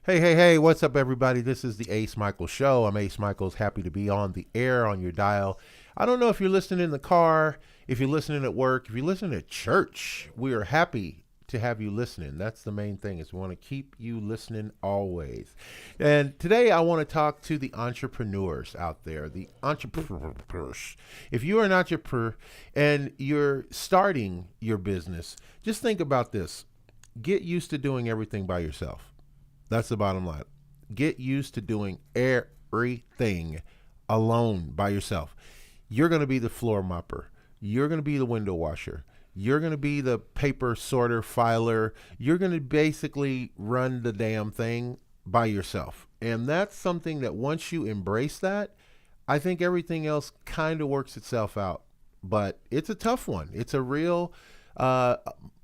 Hey, what's up, everybody? This is the Ace Michael Show. I'm Ace Michaels, happy to be on the air on your dial. I don't know if you're listening in the car, if you're listening at work, if you're listening at church. We are happy to have you listening. That's the main thing, is we want to keep you listening always. And today I want to talk to the entrepreneurs out there, the entrepreneurs. If you are an entrepreneur and you're starting your business, just think about this. Get used to doing everything by yourself. That's the bottom line. Get used to doing everything alone by yourself. You're going to be the floor mopper. You're going to be the window washer. You're going to be the paper sorter, filer. You're going to basically run the damn thing by yourself. And that's something that once you embrace that, I think everything else kind of works itself out. But it's a tough one. It's a real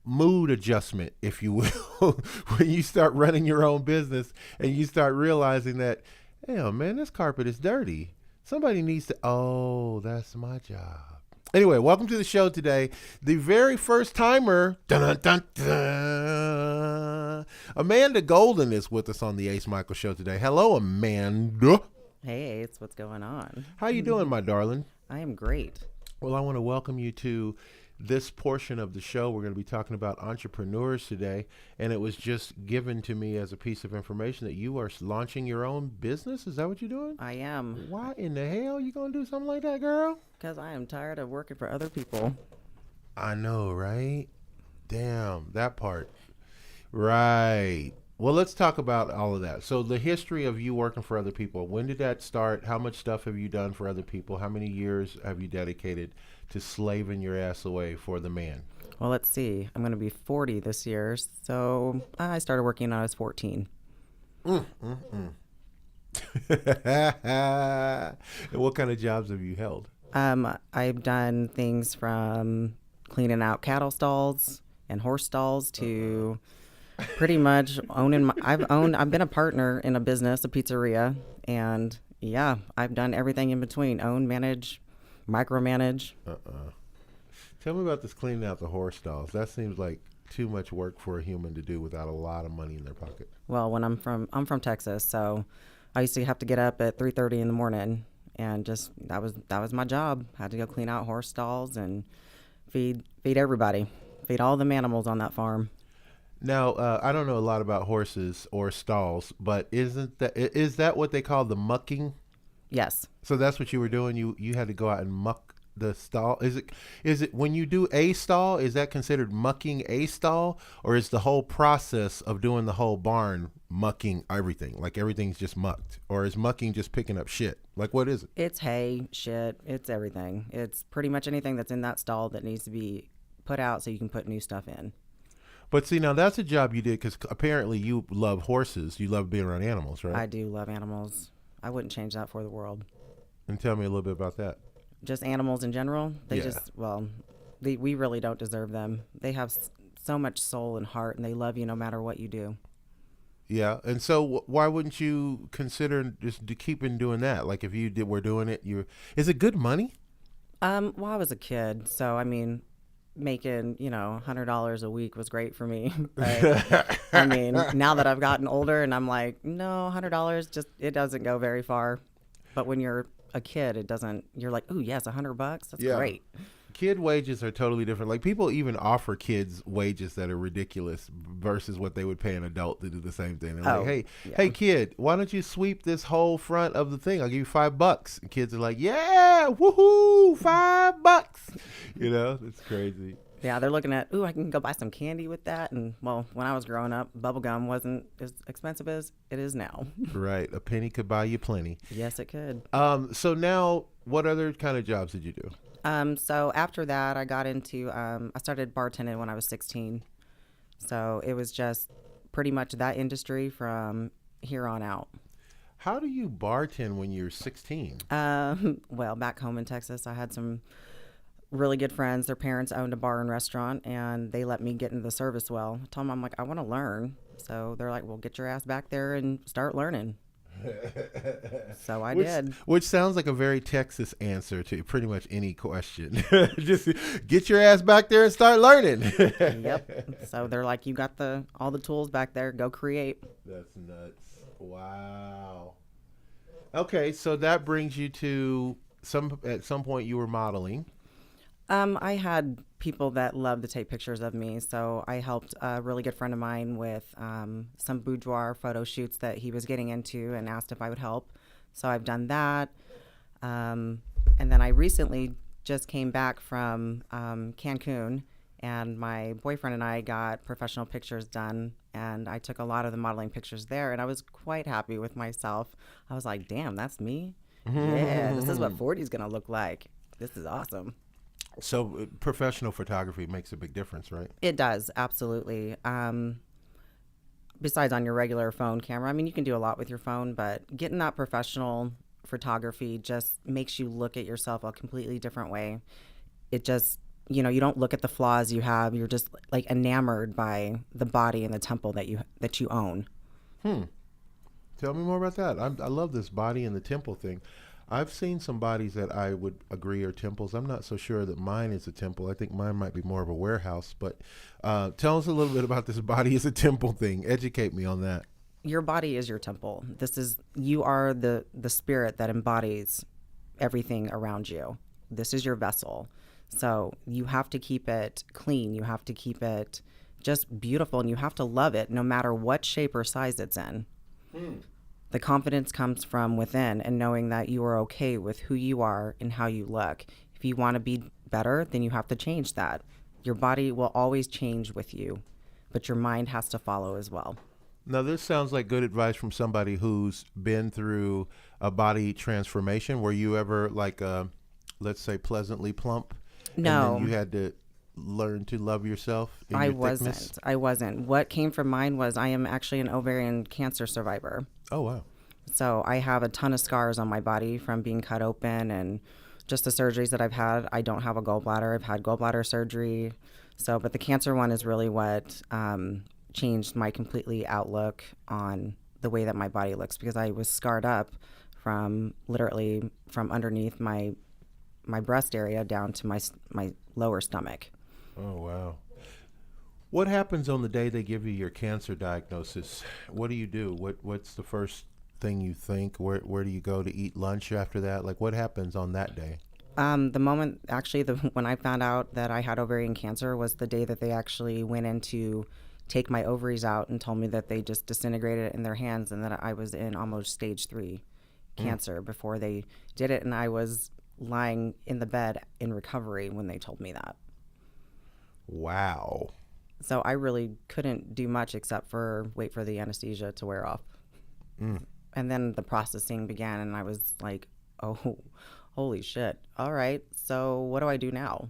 mood adjustment, if you will, when you start running your own business and you start realizing that, hey, man, this carpet is dirty. Somebody needs to, oh, that's my job. Anyway, welcome to the show today. The very first timer, dun, dun, dun, Amanda Golden is with us on the Ace Michael Show today. Hello, Amanda. Hey, it's what's going on. How you doing, my darling? I am great. Well, I want to welcome you to this portion of the show. We're going to be talking about entrepreneurs today, and it was just given to me as a piece of information that you are launching your own business. Is that what you're doing? I am. Why in the hell are you going to do something like that, girl? Because I am tired of working for other people. I know, right? Damn, that part. Right. Well, let's talk about all of that. So the history of you working for other people, when did that start? How much stuff have you done for other people? How many years have you dedicated to slaving your ass away for the man? Well, let's see. I'm going to be 40 this year. So I started working when I was 14. And what kind of jobs have you held? I've done things from cleaning out cattle stalls and horse stalls to pretty much owning I've been a partner in a business, a pizzeria, and yeah, I've done everything in between. Own, manage, micromanage. Tell me about this cleaning out the horse stalls. That seems like too much work for a human to do without a lot of money in their pocket. Well, when I'm from Texas, so I used to have to get up at 3:30 in the morning, and just that was my job. Had to go clean out horse stalls and feed everybody, feed all the animals on that farm. Now, I don't know a lot about horses or stalls, but is that what they call the mucking? Yes. So that's what you were doing. You had to go out and muck the stall. Is it when you do a stall? Is that considered mucking a stall, or is the whole process of doing the whole barn mucking everything? Like everything's just mucked, or is mucking just picking up shit? Like what is it? It's hay, shit. It's everything. It's pretty much anything that's in that stall that needs to be put out so you can put new stuff in. But see, now that's a job you did because apparently you love horses. You love being around animals, right? I do love animals. I wouldn't change that for the world. And tell me a little bit about that. Just animals in general. They Yeah. we really don't deserve them. They have so much soul and heart, and they love you no matter what you do. Yeah, and so why wouldn't you consider just keeping doing that? Like if you were doing it, is it good money? Well, I was a kid, so I mean, making $100 a week was great for me. But I mean, now that I've gotten older, and I'm like, no, $100 it doesn't go very far. But when you're a kid, it doesn't. You're like, ooh, yes, $100. That's Yeah. great. Kid wages are totally different. Like people even offer kids wages that are ridiculous versus what they would pay an adult to do the same thing. They're like, hey, yeah. hey, kid, why don't you sweep this whole front of the thing? I'll give you $5. And kids are like, yeah, woohoo, $5. It's crazy. Yeah, they're looking at, ooh, I can go buy some candy with that. And well, when I was growing up, bubble gum wasn't as expensive as it is now. Right, a penny could buy you plenty. Yes, it could. So now, what other kind of jobs did you do? So after that, I got into, I started bartending when I was 16. So it was just pretty much that industry from here on out. How do you bartend when you're 16? Well, back home in Texas, I had some really good friends. Their parents owned a bar and restaurant, and they let me get into the service well. I told them, I'm like, I want to learn. So they're like, well, get your ass back there and start learning. So I which, did. which sounds like a very Texas answer to pretty much any question. Just get your ass back there and start learning. Yep. So they're like, you got all the tools back there. Go create. That's nuts. Wow. Okay, so that brings you to at some point you were modeling. I had people that loved to take pictures of me, so I helped a really good friend of mine with some boudoir photo shoots that he was getting into and asked if I would help. So I've done that. And then I recently just came back from Cancun, and my boyfriend and I got professional pictures done, and I took a lot of the modeling pictures there, and I was quite happy with myself. I was like, damn, that's me. Yeah, this is what 40 is going to look like. This is awesome. So professional photography makes a big difference, right? It does, absolutely. Besides on your regular phone camera, I mean, you can do a lot with your phone, but getting that professional photography just makes you look at yourself a completely different way. It just, you don't look at the flaws you have. You're just like enamored by the body and the temple that you own. Tell me more about that. I love this body and the temple thing. I've seen some bodies that I would agree are temples. I'm not so sure that mine is a temple. I think mine might be more of a warehouse. But tell us a little bit about this body as a temple thing. Educate me on that. Your body is your temple. You are the spirit that embodies everything around you. This is your vessel. So you have to keep it clean. You have to keep it just beautiful, and you have to love it no matter what shape or size it's in. The confidence comes from within and knowing that you are okay with who you are and how you look. If you want to be better, then you have to change that. Your body will always change with you, but your mind has to follow as well. Now, this sounds like good advice from somebody who's been through a body transformation. Were you ever like, let's say, pleasantly plump? No. And then you had to learn to love yourself in your thickness? I wasn't. What came from mine was I am actually an ovarian cancer survivor. Oh, wow. So I have a ton of scars on my body from being cut open and just the surgeries that I've had. I don't have a gallbladder. I've had gallbladder surgery. So, but the cancer one is really what changed my completely outlook on the way that my body looks, because I was scarred up from literally from underneath my breast area down to my lower stomach. Oh, wow. What happens on the day they give you your cancer diagnosis? What do you do? What's the first thing you think? Where do you go to eat lunch after that? Like, what happens on that day? The moment, actually, when I found out that I had ovarian cancer was the day that they actually went in to take my ovaries out and told me that they just disintegrated it in their hands and that I was in almost stage 3 cancer before they did it. And I was lying in the bed in recovery when they told me that. Wow. So I really couldn't do much except for wait for the anesthesia to wear off. And then the processing began, and I was like, oh, holy shit. All right, so what do I do now?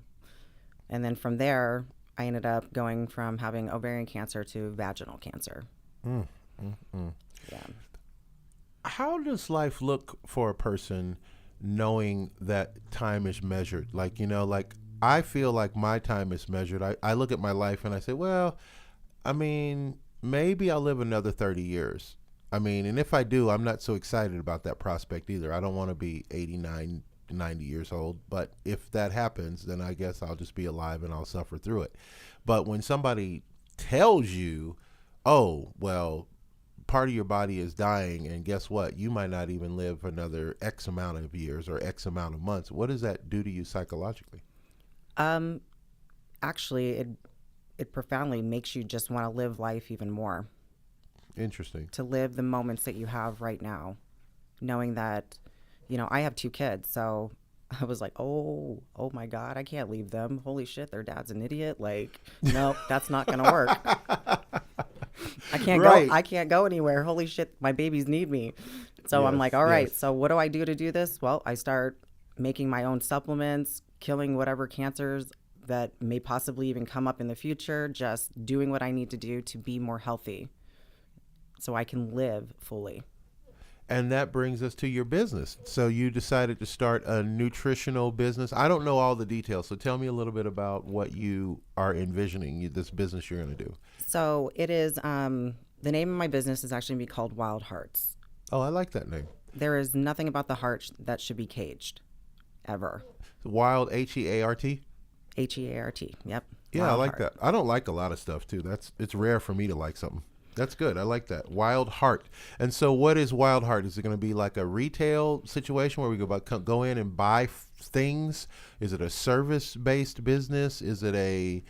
And then from there, I ended up going from having ovarian cancer to vaginal cancer. Yeah. How does life look for a person knowing that time is measured? Like, I feel like my time is measured. I look at my life and I say, well, I mean, maybe I'll live another 30 years. I mean, and if I do, I'm not so excited about that prospect either. I don't want to be 89, 90 years old. But if that happens, then I guess I'll just be alive and I'll suffer through it. But when somebody tells you, oh, well, part of your body is dying, and guess what? You might not even live another X amount of years or X amount of months. What does that do to you psychologically? Actually, it profoundly makes you just want to live life even more. Interesting. To live the moments that you have right now, knowing that, I have 2 kids, so I was like, oh my God, I can't leave them. Holy shit, their dad's an idiot. Like, nope, that's not gonna work. I can't Right. go. I can't go anywhere. Holy shit, my babies need me. So Yes, I'm like, all right. yes. So what do I do to do this? Well, I start making my own supplements, killing whatever cancers that may possibly even come up in the future. Just doing what I need to do to be more healthy, so I can live fully. And that brings us to your business. So you decided to start a nutritional business. I don't know all the details, so tell me a little bit about what you are envisioning, this business you're going to do. So it is, the name of my business is actually going to be called Wild Hearts. Oh, I like that name. There is nothing about the heart that should be caged, ever. Wild, Heart. Heart. Yep. Yeah, I Wild like heart. that. I don't like a lot of stuff too. It's rare for me to like something. That's good. I like that. Wild Heart. And so what is Wild Heart? Is it going to be like a retail situation where we go in and buy things? Is it a service-based business? Is it a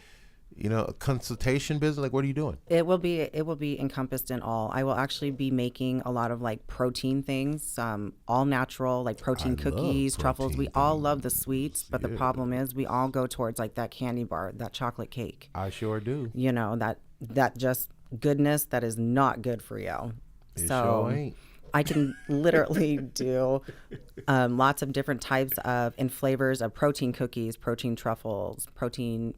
consultation business? Like, what are you doing? It will be encompassed in all. I will actually be making a lot of like protein things, all natural, like protein I love cookies, truffles. We protein all love the sweets, but the Yeah. problem is we all go towards like that candy bar, that chocolate cake. I sure do. That just goodness that is not good for you. It So sure ain't. I can literally do lots of different types of and flavors of protein cookies, protein truffles, protein,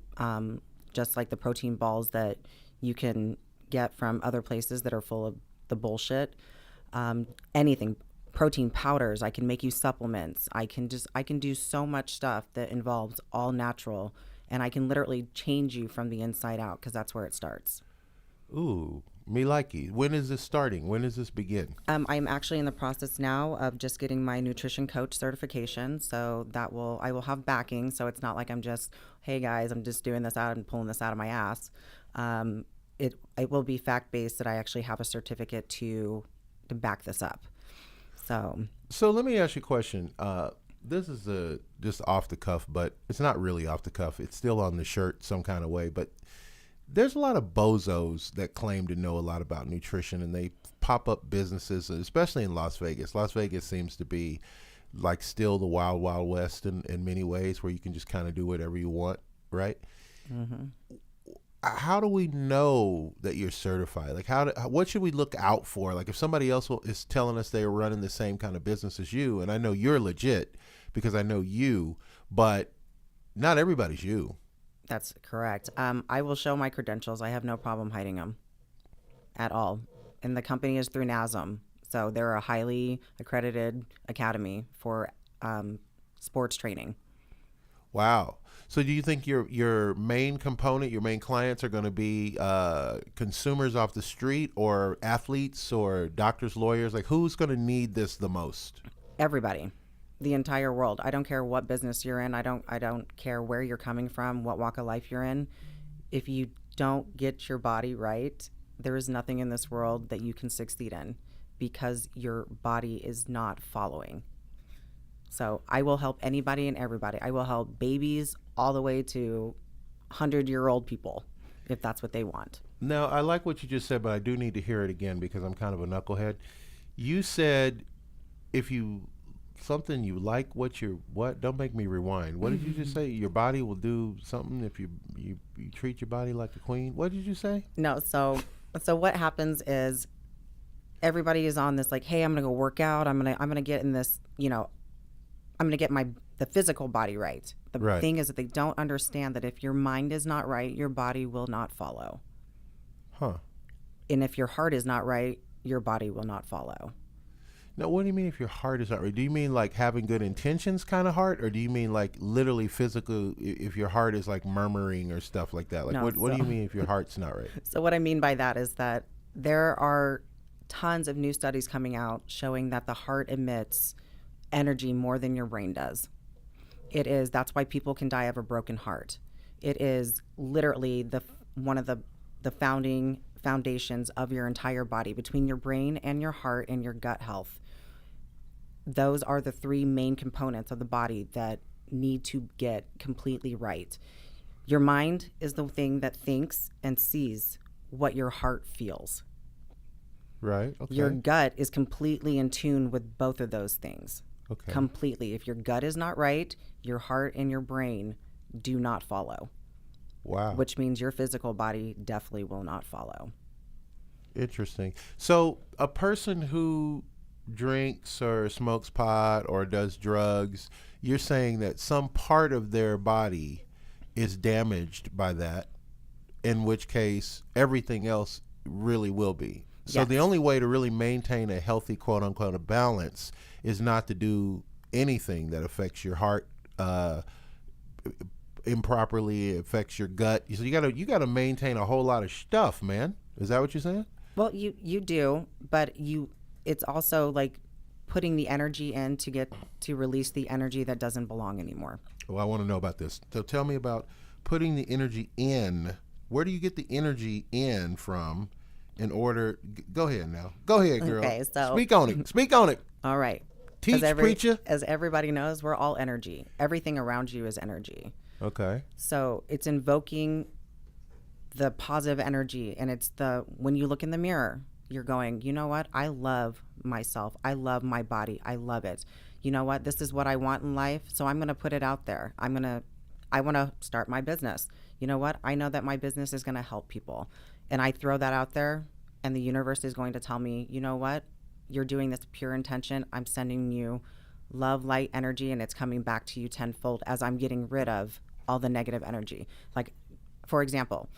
just like the protein balls that you can get from other places that are full of the bullshit. Anything, protein powders. I can make you supplements. I can do so much stuff that involves all natural, and I can literally change you from the inside out because that's where it starts. Ooh, me likey. When is this starting? When does this begin? I'm actually in the process now of just getting my nutrition coach certification. So I will have backing. So it's not like I'm just, hey guys, I'm just doing this out and pulling this out of my ass. It will be fact based that I actually have a certificate to back this up. So let me ask you a question. This is just off the cuff, but it's not really off the cuff. It's still on the shirt some kind of way. But there's a lot of bozos that claim to know a lot about nutrition, and they pop up businesses, especially in Las Vegas. Las Vegas seems to be like still the wild, wild west in many ways, where you can just kind of do whatever you want, right? How do we know that you're certified? Like, what should we look out for? Like, if somebody else is telling us they're running the same kind of business as you, and I know you're legit because I know you, but not everybody's you. That's correct. I will show my credentials. I have no problem hiding them at all. And the company is through NASM. So they're a highly accredited academy for sports training. Wow. So do you think your main component, your main clients are going to be consumers off the street or athletes or doctors, lawyers? Like, who's going to need this the most? Everybody, the entire world. I don't care what business you're in. I don't care where you're coming from, what walk of life you're in. If you don't get your body right, there is nothing in this world that you can succeed in because your body is not following. So I will help anybody and everybody. I will help babies all the way to 100-year-old people if that's what they want. Now, I like what you just said, but I do need to hear it again because I'm kind of a knucklehead. You said if you something you like what don't make me rewind. What did you just say? Your body will do something if you treat your body like a queen. What did you say? No, so what happens is everybody is on this like, hey, I'm gonna go work out. I'm gonna get in this, I'm gonna get the physical body right. The Right. thing is that they don't understand that if your mind is not right, your body will not follow. Huh. And if your heart is not right, your body will not follow. Now, what do you mean if your heart is not right? Do you mean like having good intentions kind of heart, or do you mean like literally physical? If your heart is like murmuring or stuff like that, like No, what do so- you mean if your heart's not right? So what I mean by that is that there are tons of new studies coming out showing that the heart emits energy more than your brain does. That's why people can die of a broken heart. It is literally one of the foundations of your entire body, between your brain and your heart and your gut health. Those are the three main components of the body that need to get completely right. Your mind is the thing that thinks and sees what your heart feels. Right. Okay. Your gut is completely in tune with both of those things. Okay. Completely. If your gut is not right, your heart and your brain do not follow, Wow. which means your physical body definitely will not follow. Interesting. So a person who drinks or smokes pot or does drugs, you're saying that some part of their body is damaged by that, in which case everything else really will be. So Yes. the only way to really maintain a healthy quote unquote balance is not to do anything that affects your heart improperly, affects your gut. So you gotta maintain a whole lot of stuff, man. Is that what you're saying? Well, you do, but it's also like putting the energy in to get to release the energy that doesn't belong anymore. Well, I want to know about this. So tell me about putting the energy in. Where do you get the energy in from in order? Go ahead now. Go ahead, girl. Okay, so Speak on it. Speak on it. all right. Teach, preacher. As everybody knows, we're all energy. Everything around you is energy. Okay. So it's invoking the positive energy, and it's the when you look in the mirror, you're going, you know what? I love myself. I love my body. I love it. You know what? This is what I want in life, so I'm going to put it out there. I want to start my business. You know what? I know that my business is going to help people, and I throw that out there, and the universe is going to tell me, you know what? You're doing this pure intention. I'm sending you love, light, energy, and it's coming back to you tenfold as I'm getting rid of all the negative energy. Like, for example,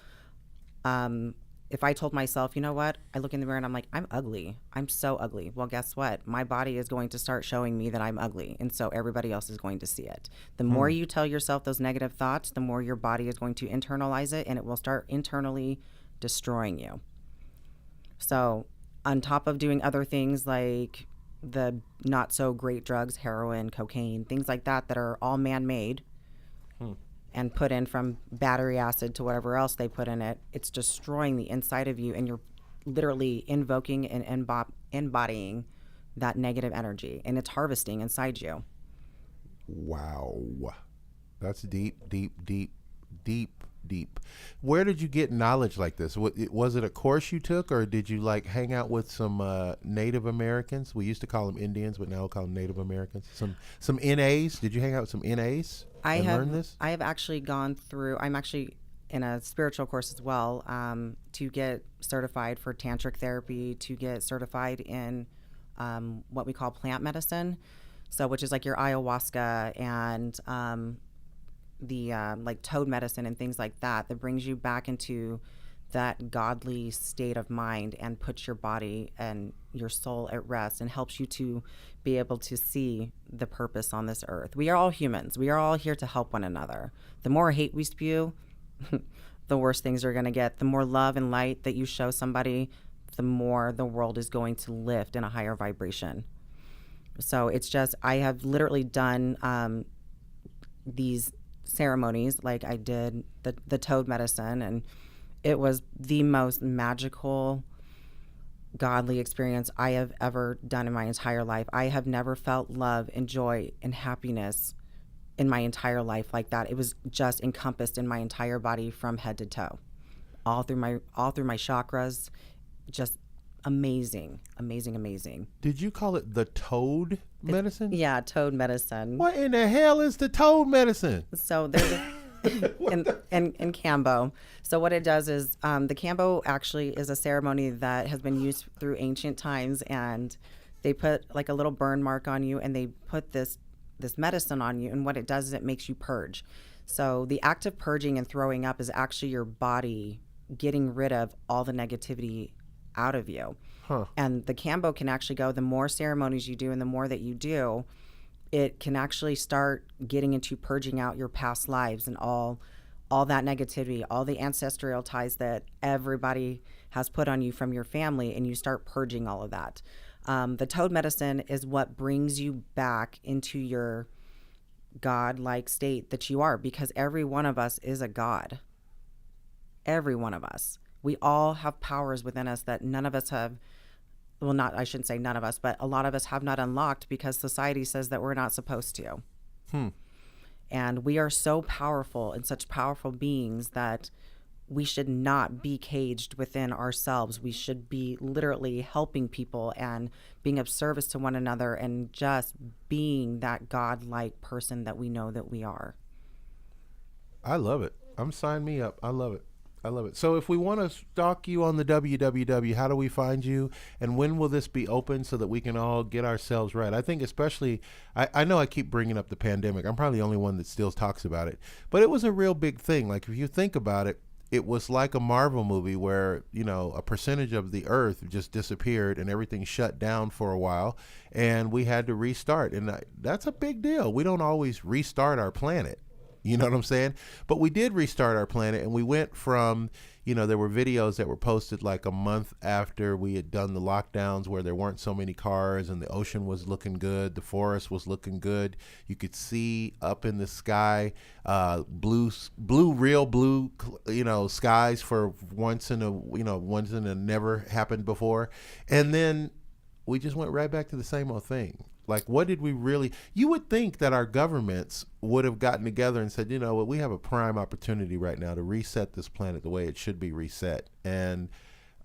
if I told myself, you know what, I look in the mirror and I'm like, I'm ugly. I'm so ugly. Well, guess what? My body is going to start showing me that I'm ugly. And so everybody else is going to see it. The more you tell yourself those negative thoughts, the more your body is going to internalize it, and it will start internally destroying you. So on top of doing other things like the not so great drugs, heroin, cocaine, things like that are all man-made, and put in from battery acid to whatever else they put in it, it's destroying the inside of you, and you're literally invoking and embodying that negative energy, and it's harvesting inside you. Wow. That's deep, deep, deep, deep, deep. Where did you get knowledge like this? Was it a course you took, or did you like hang out with some Native Americans? We used to call them Indians, but now we call them Native Americans. Some NAs. Did you hang out with some NAs? Learn this? I have actually gone through. I'm actually in a spiritual course as well, to get certified for tantric therapy, to get certified in what we call plant medicine, so which is like your ayahuasca and the like toad medicine and things like that brings you back into that godly state of mind and puts your body and your soul at rest and helps you to be able to see the purpose on this earth. We are all humans. We are all here to help one another. The more hate we spew, the worse things are going to get. The more love and light that you show somebody, the more the world is going to lift in a higher vibration. So it's just, I have literally done these ceremonies, like I did the toad medicine, and it was the most magical, godly experience I have ever done in my entire life. I have never felt love and joy and happiness in my entire life like that. It was just encompassed in my entire body from head to toe, all through my chakras. Just amazing. Did you call it the toad medicine? Yeah, toad medicine. What in the hell is the toad medicine? So there's in Kambo. So what it does is the Kambo actually is a ceremony that has been used through ancient times, and they put like a little burn mark on you, and they put this medicine on you, and what it does is it makes you purge. So the act of purging and throwing up is actually your body getting rid of all the negativity out of you. And the Kambo can actually go, the more ceremonies you do and the more that you do, it can actually start getting into purging out your past lives and all that negativity, all the ancestral ties that everybody has put on you from your family, and you start purging all of that. The toad medicine is what brings you back into your God-like state that you are, because every one of us is a God. Every one of us. We all have powers within us that none of us have. Well, I shouldn't say none of us, but a lot of us have not unlocked because society says that we're not supposed to. And we are so powerful and such powerful beings that we should not be caged within ourselves. We should be literally helping people and being of service to one another and just being that God-like person that we know that we are. I love it. Sign me up. I love it. So if we want to stalk you on the www, how do we find you, and when will this be open so that we can all get ourselves right? I think especially, I know I keep bringing up the pandemic. I'm probably the only one that still talks about it, but it was a real big thing. Like if you think about it, it was like a Marvel movie where, a percentage of the earth just disappeared and everything shut down for a while, and we had to restart. And that's a big deal. We don't always restart our planet. You know what I'm saying? But we did restart our planet, and we went from, there were videos that were posted like a month after we had done the lockdowns where there weren't so many cars and the ocean was looking good, the forest was looking good. You could see up in the sky, real blue, skies for once in a never happened before. And then we just went right back to the same old thing. Like, what did we really, you would think that our governments would have gotten together and said, you know what, we have a prime opportunity right now to reset this planet the way it should be reset. And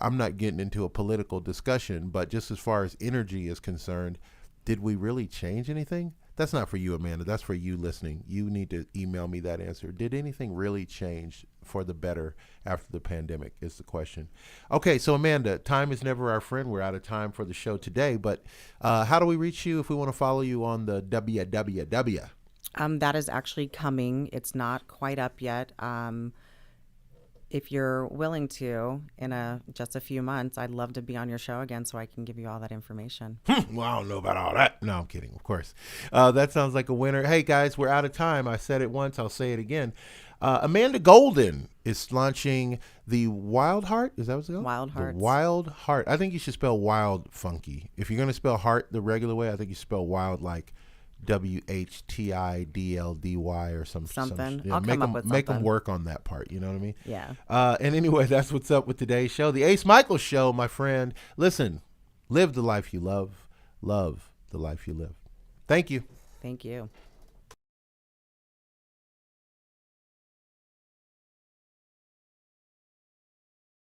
I'm not getting into a political discussion, but just as far as energy is concerned, did we really change anything? That's not for you, Amanda. That's for you listening. You need to email me that answer. Did anything really change for the better after the pandemic is the question. Okay, so Amanda, time is never our friend. We're out of time for the show today, but how do we reach you if we want to follow you on the www? That is actually coming. It's not quite up yet. If you're willing to, in just a few months, I'd love to be on your show again so I can give you all that information. Well, I don't know about all that. No, I'm kidding, of course. That sounds like a winner. Hey, guys, we're out of time. I said it once. I'll say it again. Amanda Golden is launching the Wild Heart. Is that what's it called? Wild Heart. The Wild Heart. I think you should spell wild funky. If you're going to spell heart the regular way, I think you spell wild like WHTIDLDY or something. I'll come up with something. Make them work on that part. You know what I mean? Yeah. And anyway, that's what's up with today's show. The Ace Michaels Show, my friend. Listen, live the life you love the life you live. Thank you. Thank you.